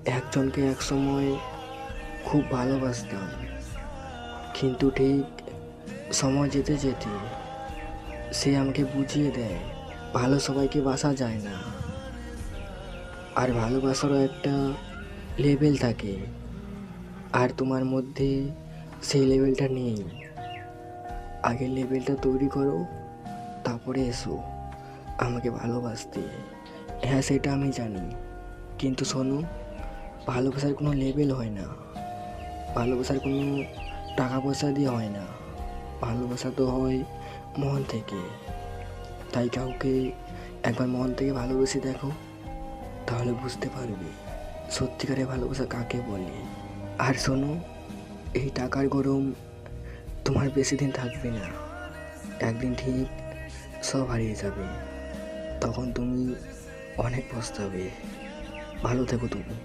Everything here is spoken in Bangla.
একজনকে একসময় খুব ভালোবাসতাম, কিন্তু ঠিক সময় যেতে যেতে সে আমাকে বুঝিয়ে দেয় ভালো সবাইকে বাসা যায় না, আর ভালোবাসারও একটা লেভেল থাকে, আর তোমার মধ্যে সেই লেভেলটা নেই। আগে লেভেলটা তৈরি করো, তারপরে এসো আমাকে ভালোবাসতে। হ্যাঁ, সেটা আমি জানি, কিন্তু শোনো, ভালোবাসার কোনো লেভেল হয় না, ভালোবাসার কোনো টাকা পয়সা দিয়ে হয় না, ভালোবাসা তো হয় মন থেকে। তাই কাউকে একবার মন থেকে ভালোবেসে দেখো, তাহলে বুঝতে পারবে সত্যিকারের ভালোবাসা কাকে বলে। আর শোনো, এই টাকার গরম তোমার বেশি দিন থাকবে না, একদিন ঠিক সব হারিয়ে যাবে, তখন তুমি অনেক পস্তাবে। ভালো থেকো তুমি।